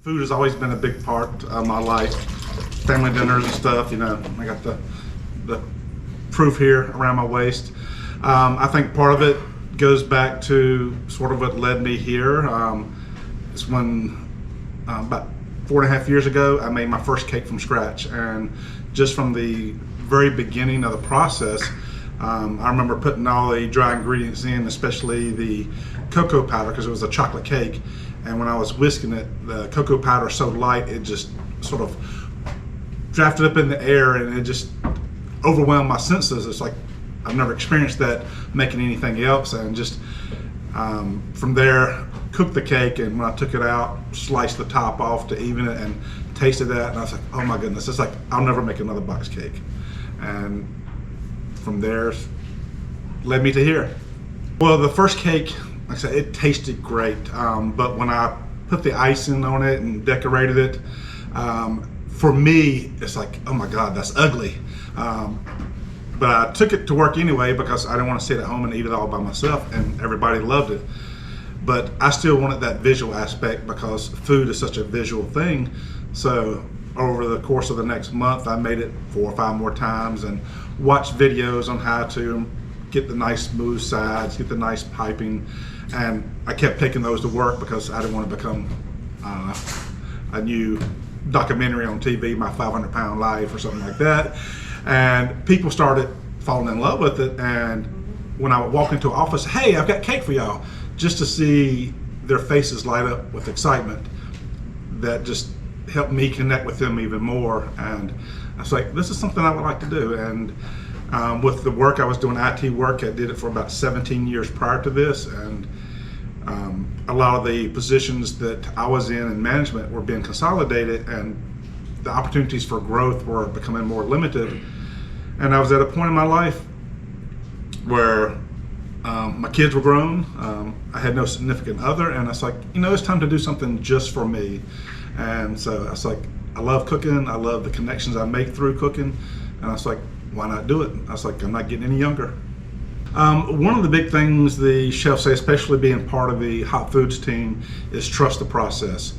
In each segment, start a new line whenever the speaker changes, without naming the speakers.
Food has always been a big part of my life. Family dinners and stuff, I got the proof here around my waist. I think part of it goes back to sort of what led me here. It's when about 4.5 years ago, I made my first cake from scratch. And just from the very beginning of the process, I remember putting all the dry ingredients in, especially the cocoa powder, because it was a chocolate cake. And when I was whisking it, the cocoa powder so light, it just sort of drafted up in the air and it just overwhelmed my senses. It's like I've never experienced that making anything else. And just from there, cooked the cake, and when I took it out, sliced the top off to even it and tasted that, and I was like, oh my goodness, it's like I'll never make another box cake. And from there, led me to here. Well, the first cake, like I said, it tasted great, but when I put the icing on it and decorated it, for me, it's like, oh my God, that's ugly. But I took it to work anyway because I didn't want to sit at home and eat it all by myself, and everybody loved it. But I still wanted that visual aspect because food is such a visual thing. So over the course of the next month, I made it 4 or 5 more times and watched videos on how to get the nice smooth sides, get the nice piping. And I kept taking those to work because I didn't want to become a new documentary on TV, My 500-Pound Life or something like that. And people started falling in love with it. And when I would walk into an office, hey, I've got cake for y'all, just to see their faces light up with excitement, that just helped me connect with them even more. And I was like, this is something I would like to do. And with the work I was doing, IT work, I did it for about 17 years prior to this, and a lot of the positions that I was in management were being consolidated, and the opportunities for growth were becoming more limited. And I was at a point in my life where my kids were grown, I had no significant other, and I was like, it's time to do something just for me. And so I was like, I love cooking, I love the connections I make through cooking, and I was like, why not do it? I was like, I'm not getting any younger. One of the big things the chefs say, especially being part of the hot foods team, is trust the process.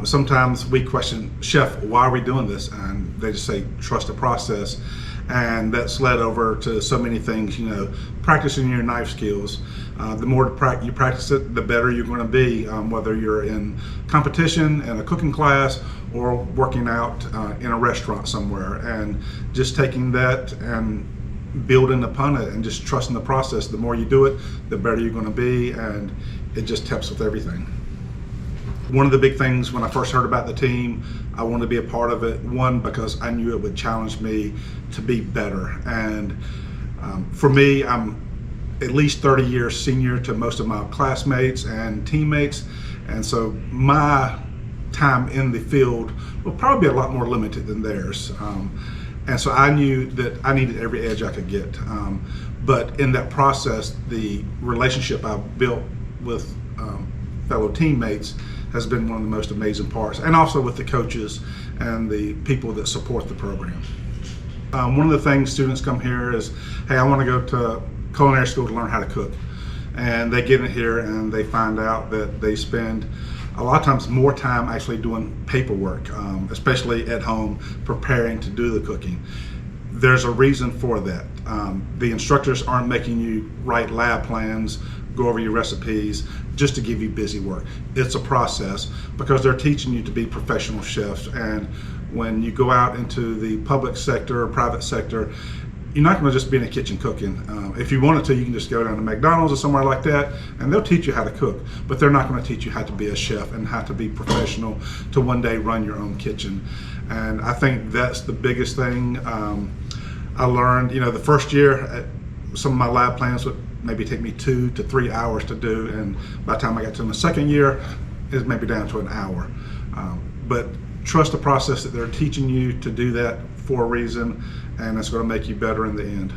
Sometimes we question, chef, why are we doing this? And they just say, trust the process. And that's led over to so many things, practicing your knife skills. The more you practice it, the better you're going to be, whether you're in competition, in a cooking class, or working out in a restaurant somewhere. And just taking that and building upon it and just trusting the process. The more you do it, the better you're going to be, and it just helps with everything. One of the big things when I first heard about the team, I wanted to be a part of it. One, because I knew it would challenge me to be better. And for me, I'm at least 30 years senior to most of my classmates and teammates. And so my time in the field will probably be a lot more limited than theirs. And so I knew that I needed every edge I could get. But in that process, the relationship I've built with fellow teammates has been one of the most amazing parts, and also with the coaches and the people that support the program. One of the things students come here is, hey, I want to go to culinary school to learn how to cook. And they get in here and they find out that they spend a lot of times more time actually doing paperwork, especially at home, preparing to do the cooking. There's a reason for that. The instructors aren't making you write lab plans, go over your recipes, just to give you busy work. It's a process because they're teaching you to be professional chefs. And when you go out into the public sector or private sector, you're not going to just be in a kitchen cooking. If you wanted to, you can just go down to McDonald's or somewhere like that, and they'll teach you how to cook. But they're not going to teach you how to be a chef and how to be professional to one day run your own kitchen. And I think that's the biggest thing. I learned, the first year, some of my lab plans would maybe take me 2 to 3 hours to do, and by the time I got to my second year, it's maybe down to an hour. But trust the process that they're teaching you to do that for a reason, and it's going to make you better in the end.